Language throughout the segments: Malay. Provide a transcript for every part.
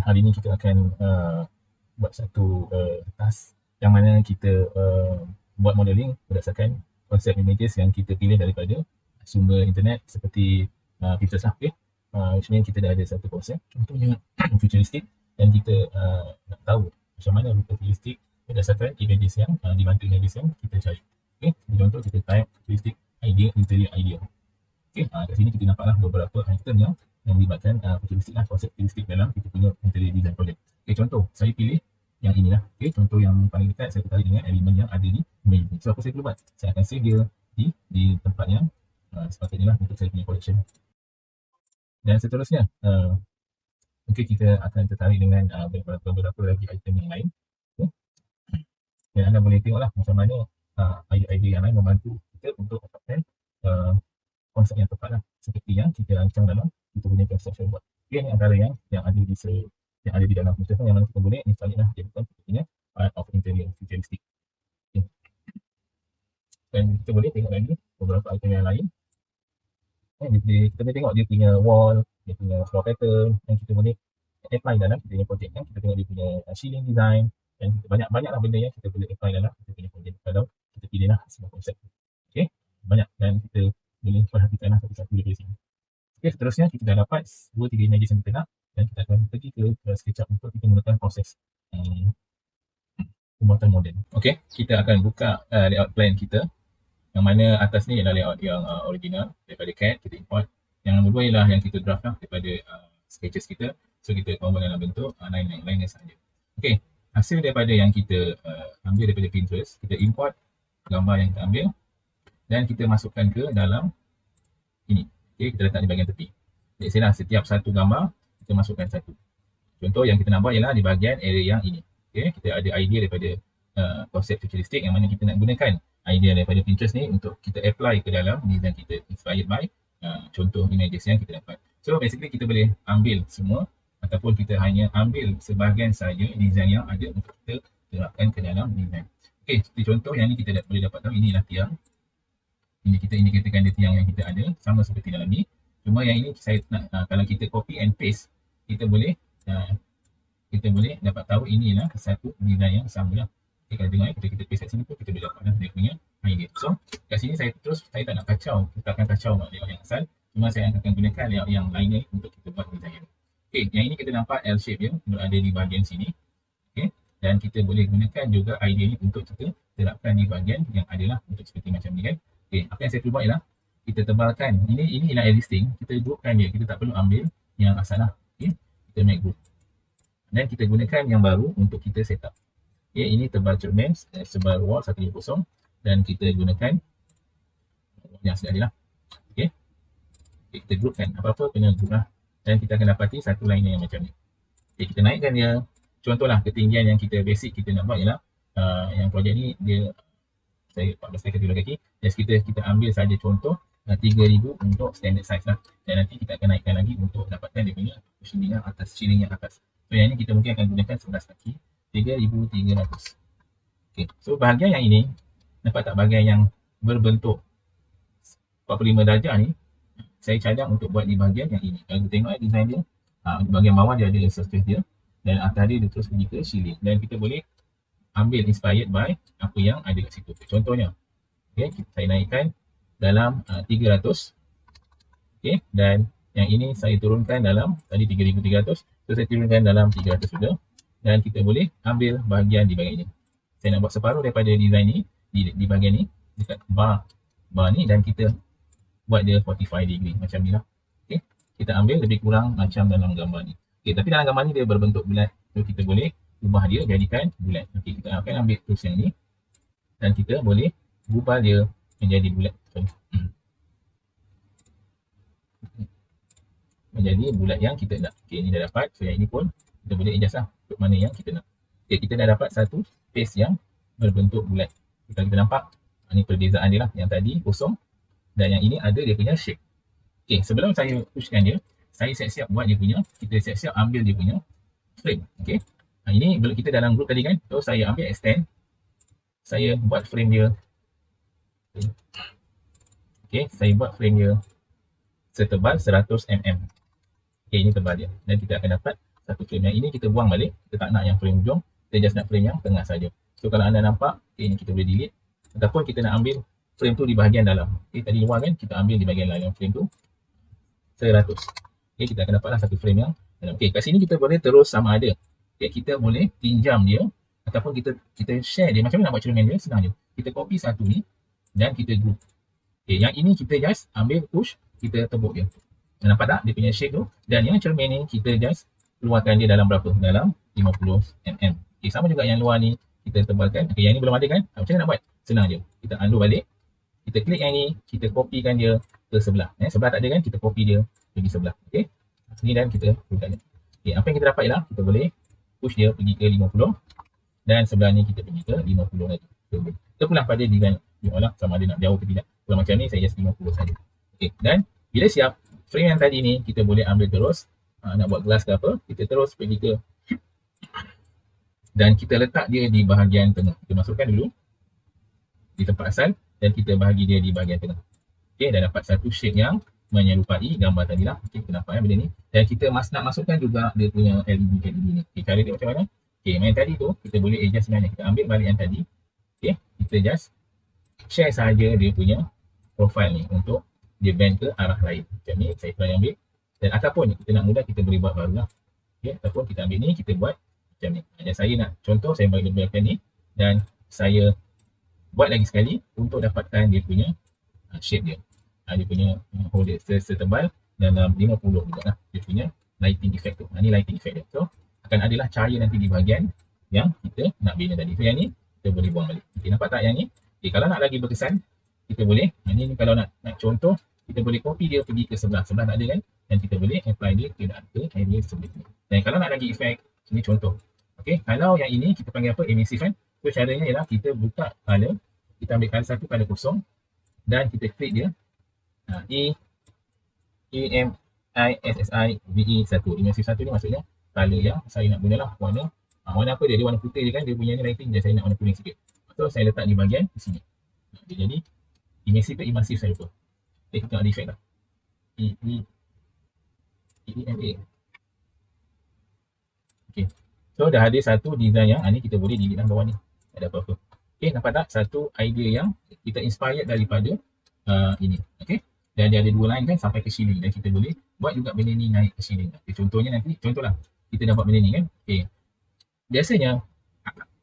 hari ini kita akan buat satu task yang mana kita buat modeling berdasarkan konsep images yang kita pilih daripada sumber internet seperti Pinterest lah. Okay. Which means kita dah ada satu konsep, contohnya futuristik, dan kita nak tahu macam mana rupa futuristik berdasarkan images yang dibantu images yang kita cari. Okay. Contoh kita type futuristik idea, interior idea. Okay. Kat sini kita nampaklah beberapa item yang melibatkan futuristik lah, konsep futuristik dalam kita punya interior design project. Okay, contoh saya pilih yang inilah. Okay, contoh yang paling dekat saya tertarik dengan elemen yang ada di image ni. So apa saya perlu buat? Saya akan save dia di tempat yang sepatutnya lah untuk saya punya collection. Dan seterusnya, mungkin kita akan tertarik dengan beberapa lagi item yang lain. Okay. Dan anda boleh tengoklah macam mana idea-idea yang lain membantu kita untuk dapatkan konsep yang tepat lah, seperti yang kita rancang dalam kita punya conceptual board. Okay, ini antara yang ada di dalam Pinterest yang mana kita boleh install lah jadikan kita punya part of interior futuristic. Okay. Dan kita boleh tengok lagi beberapa item yang lain. Kita boleh tengok dia punya wall, dia punya floor pattern, dan kita boleh apply dalam kita punya project kan. Kita tengok dia punya ceiling design, dan banyak lah benda yang kita boleh apply dalam kita punya project kalau kita pilih lah semua konsep. Okay, banyak, dan kita boleh perhatikanlah satu-satu dari sini. Okay, seterusnya kita dah dapat 2-3 images yang kita nak, dan kita akan pergi ke SketchUp untuk kita mulakan proses pembuatan model. Okay, kita akan buka layout plan kita, yang mana atas ni adalah layout yang original daripada CAD. Kita import. Yang nombor 2 ialah yang kita draft lah daripada sketches kita. So kita convert dalam bentuk line sahaja. Okay, hasil daripada yang kita ambil daripada Pinterest, kita import gambar yang kita ambil dan kita masukkan ke dalam ini. Okay, kita letak di bahagian tepi. Jadi sini setiap satu gambar kita masukkan satu. Contoh yang kita nak buat ialah di bahagian area yang ini. Okay, kita ada idea daripada konsep futuristik yang mana kita nak gunakan idea daripada Pinterest ni untuk kita apply ke dalam design kita, inspired by contoh images yang kita dapat. So basically kita boleh ambil semua ataupun kita hanya ambil sebahagian saja design yang ada untuk kita terapkan ke dalam design. Okay, seperti contoh yang ni kita boleh dapat tahu inilah tiang. Ini kita indikasikan dia tiang yang kita ada sama seperti dalam ni. Cuma yang ini saya nak kalau kita copy and paste, kita boleh dapat tahu inilah satu design yang sama lah. Okay, kalau dengar kita paste kat sini pun kita boleh dapat dia punya idea. So kat sini saya tak nak kacau, kita akan kacau layout yang asal. Cuma saya akan gunakan layout yang lainnya untuk kita buat design. Okay, yang ini kita nampak L shape dia berada di bahagian sini. Okay, dan kita boleh gunakan juga idea ni untuk kita terapkan di bahagian yang adalah untuk seperti macam ni kan. Okay, apa yang saya perlu buat ialah kita tebalkan. Ini ialah existing, kita groupkan dia. Kita tak perlu ambil yang asal lah. Okay, kita make group. Dan kita gunakan yang baru untuk kita set up. Okay, ini tebal cermin sebar wall 150 dan kita gunakan yang sedia lah. Okay, kita groupkan. Apa-apa kena group lah. Dan kita akan dapati satu line yang macam ni. Okay, kita naikkan dia. Contohlah ketinggian yang kita basic kita nak buat ialah yang projek ni dia saya 14 kaki. Just kita ambil saja contoh 3000 untuk standard size lah. Dan nanti kita akan naikkan lagi untuk dapatkan dia punya ceiling yang atas. So yang ini kita mungkin akan gunakan 11 kaki 3300. Okay, so bahagian yang ini nampak tak, bahagian yang berbentuk 45 darjah ni saya cadang untuk buat di bahagian yang ini. Kalau kita tengok design dia, di bahagian bawah dia ada surface dia dan atas dia terus pergi ke ceiling, dan kita boleh ambil inspired by apa yang ada kat situ. Contohnya, okay, saya naikkan dalam 300. Okay, dan yang ini saya turunkan dalam tadi 3300. So saya turunkan dalam 300 juga. Dan kita boleh ambil bahagian di bahagian ini. Saya nak buat separuh daripada design ni di bahagian ni dekat bar ni, dan kita buat dia 45 degree macam ni lah. Okay, kita ambil lebih kurang macam dalam gambar ni. Okay, tapi dalam gambar ni dia berbentuk bulat. So kita boleh ubah dia jadikan bulat. Okay, kita akan ambil tools yang ni dan kita boleh ubah dia menjadi bulat. Menjadi bulat yang kita nak. Okay, ini dah dapat. So yang ini pun kita boleh adjust lah untuk mana yang kita nak. Okay, kita dah dapat satu face yang berbentuk bulat. Kita nampak ini perbezaan dia lah. Yang tadi kosong dan yang ini ada dia punya shape. Okay, sebelum saya pushkan dia, saya siap-siap buat dia punya, kita siap-siap ambil dia punya frame. Okay, ini kita dalam group tadi kan. So saya ambil extend, saya buat frame dia. Okay, saya buat frame dia setebal 100 mm. Okay, ini tebal dia. Dan kita akan dapat satu frame. Yang ini kita buang balik, kita tak nak yang frame hujung, kita just nak frame yang tengah saja. So kalau anda nampak, okay, ini kita boleh delete, ataupun kita nak ambil frame tu di bahagian dalam. Okay, tadi luar kan, kita ambil di bahagian dalam frame tu 100. Okay, kita akan dapatlah satu frame yang dalam. Okay, kat sini kita boleh terus sama ada. Okay, kita boleh pinjam dia, ataupun kita share dia. Macam mana nak buat cermin dia? Senang je. Kita copy satu ni, dan kita group. Okay, yang ini kita just ambil push, kita tebuk dia. Nampak tak dia punya shape tu? Dan yang cermin ni kita just keluarkan dia dalam berapa? Dalam 50 mm. Okay, sama juga yang luar ni kita tebalkan. Okay, yang ni belum ada kan? Macam mana nak buat? Senang je. Kita undo balik. Kita klik yang ni, kita copykan dia ke sebelah. Sebelah tak ada kan? Kita copy dia pergi sebelah. Okay. Sini dan kita buka dia. Okay, apa yang kita dapat ialah kita boleh push dia pergi ke 50. Dan sebelah ni kita pergi ke 50 lagi. Terpulang pada design lah, sama ada nak jauh ke tidak. Kalau macam ni saya just 50 saja. Okay. Dan bila siap, frame yang tadi ni kita boleh ambil terus. Nak buat gelas ke apa, kita terus pergi ke dan kita letak dia di bahagian tengah. Kita masukkan dulu di tempat asal dan kita bahagi dia di bahagian tengah. Okay, dan dapat satu shape yang menyerupai gambar tadi lah. Okay, kita nampak benda ni. Dan kita nak masukkan juga dia punya LED ni. Okay, cara dia macam mana? Okay, yang tadi tu kita boleh adjust sebenarnya. Kita ambil balik yang tadi. Okay, kita just share saja dia punya profile ni untuk dia bend ke arah lain. Macam ni saya pernah ambil. Dan ataupun kita nak mudah kita boleh buat baru lah. Okay, ataupun kita ambil ni kita buat macam ni. Dan saya nak contoh, saya bagi lebihkan ni dan saya buat lagi sekali untuk dapatkan dia punya shape dia. Dia punya hole dia setebal dalam 50 juga lah dia punya lighting effect tu. Ni lighting effect dia. So akan adalah cahaya nanti di bahagian yang kita nak bina tadi. So yang ni kita boleh buang balik. Okay, nampak tak yang ni? Okay, kalau nak lagi berkesan kita boleh, ni kalau nak contoh kita boleh copy dia pergi ke sebelah. Sebelah tak ada kan? Dan kita boleh apply dia ke area sebelah ni. Dan kalau nak lagi effect, ini contoh. Okay, kalau yang ini kita panggil apa? Emissive kan? So caranya ialah kita buka color, kita ambil color satu color kosong dan kita klik dia. EMISSIVE1. Emissive 1 ni maksudnya color yang saya nak guna lah. Warna apa dia? Dia warna putih je kan? Dia punya ni lighting dan saya nak warna kuning sikit. So saya letak di bahagian di sini. Dia jadi emissive ke immersive saya lupa. Kita tengok ada effect lah. EMA. Okay. So dah ada satu design yang ni kita boleh delete dalam bawah ni. Tak ada apa-apa. Okay, nampak tak? Satu idea yang kita inspired daripada ini. Okay. Dan dia ada dua line kan sampai ke ceiling. Dan kita boleh buat juga benda ni naik ke ceiling. Okay, contohnya nanti, contohlah. Kita dah buat benda ni kan. Okay. Biasanya,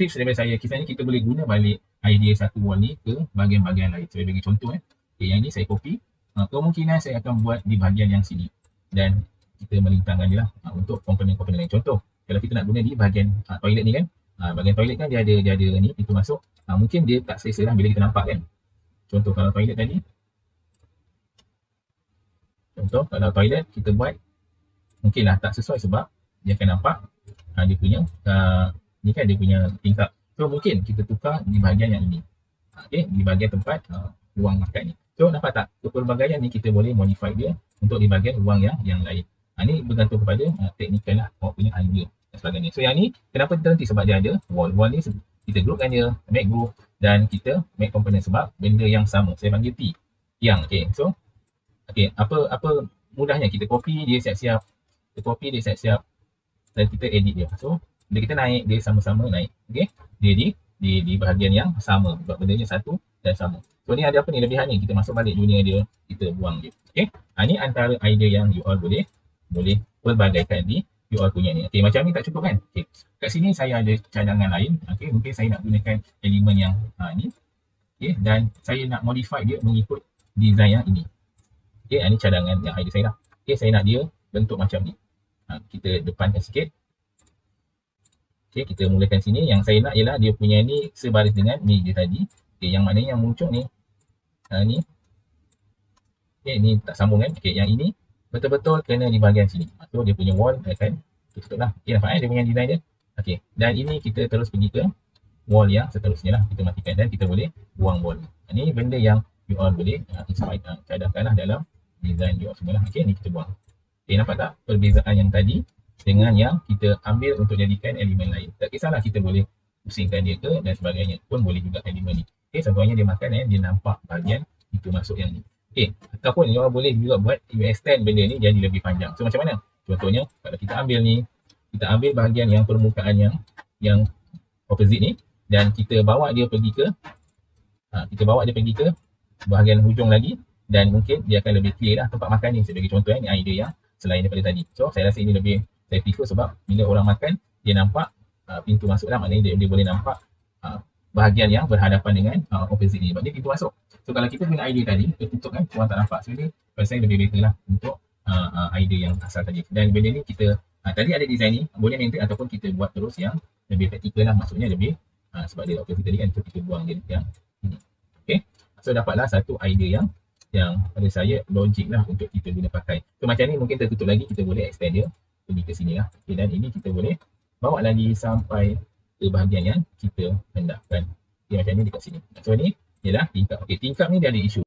tips daripada saya, kisahnya kita boleh guna balik idea satu wall ni ke bahagian-bahagian lain. Saya bagi contoh kan. Okay, yang ni saya copy. Kemungkinan saya akan buat di bahagian yang sini. Dan kita melintangkan je lah untuk komponen-komponen lain. Contoh, kalau kita nak guna di bahagian toilet ni kan, bahagian toilet kan dia ada ni, itu masuk, mungkin dia tak selesa lah bila kita nampak kan. Contoh kalau toilet tadi, contoh kalau toilet kita buat, mungkinlah tak sesuai sebab dia akan nampak dia punya, ni kan dia punya tingkap. So mungkin kita tukar di bahagian yang ini. Okay, di bahagian tempat ruang makan ni. So nampak tak, kepelbagaian ni kita boleh modify dia untuk di bahagian ruang yang lain. Ni bergantung kepada teknikal lah, awak punya idea dan sebagainya. So yang ni kenapa terhenti? Sebab dia ada wall. Wall ni kita groupkan dia, make group dan kita make component sebab benda yang sama. Saya panggil T. Yang, okay. So, okay, apa mudahnya kita copy dia siap-siap. Kita copy dia siap-siap dan kita edit dia. So, bila kita naik, dia sama-sama naik. Okay. Dia di bahagian yang sama. Sebab bendanya satu dan sama. So ni ada apa ni lebihan ni? Kita masuk balik dunia dia, kita buang dia. Okay. Ni antara idea yang you all boleh pelbagaikan di you all punya ni. Okay, macam ni tak cukup kan? Okay. Kat sini saya ada cadangan lain. Okay, mungkin saya nak gunakan elemen yang ni. Okay, dan saya nak modify dia mengikut design yang ini. Okay, ni cadangan yang idea saya lah. Okay, saya nak dia bentuk macam ni. Kita depankan sikit. Okay, kita mulakan sini. Yang saya nak ialah dia punya ni sebaris dengan ni dia tadi. Okay, yang maknanya yang muncul ni ni. Okay, ni tak sambung kan? Okay, yang ini betul-betul kena di bahagian sini. So dia punya wall akan tutup lah. Okay, nampak dia punya design dia. Okay, dan ini kita terus pergi ke wall yang seterusnya lah. Kita matikan dan kita boleh buang wall. Ini benda yang you all boleh cadangkan lah dalam design you all semua lah. Okay, ni kita buang. Okay, nampak tak perbezaan yang tadi dengan yang kita ambil untuk jadikan elemen lain. Tak kisahlah kita boleh pusingkan dia ke dan sebagainya pun boleh juga elemen ni. Okay, contohnya dia makan dia nampak bahagian itu masuk yang ni. Okay, ataupun you all boleh juga buat, you extend benda ni jadi lebih panjang. So macam mana? Contohnya kalau kita ambil ni, kita ambil bahagian yang permukaan yang opposite ni, dan kita bawa dia pergi ke bahagian hujung lagi, dan mungkin dia akan lebih clear lah tempat makan ni. Sebagai contoh ni idea yang selain daripada tadi. So saya rasa ini lebih saya prefer, sebab bila orang makan dia nampak pintu masuk lah, maknanya dia boleh nampak bahagian yang berhadapan dengan opposite ni, sebab dia pintu masuk. So kalau kita guna idea tadi, kita tutup kan, orang tak nampak. So ni pada saya lebih better lah untuk idea yang asal tadi. Dan benda ni kita tadi ada design ni, boleh maintain ataupun kita buat terus yang lebih praktikal lah, maksudnya lebih sebab dia opposite tadi kan, so kita buang dia yang ini. Okay, so dapatlah satu idea yang pada saya logik lah untuk kita guna pakai. So macam ni mungkin tertutup lagi, kita boleh extend dia pergi ke sini lah. Okay, dan ini kita boleh bawa lagi sampai ke bahagian yang kita hendakkan. Okay, macam ni dekat sini. So ni ialah tingkap. Okay, tingkap ni dia ada isu.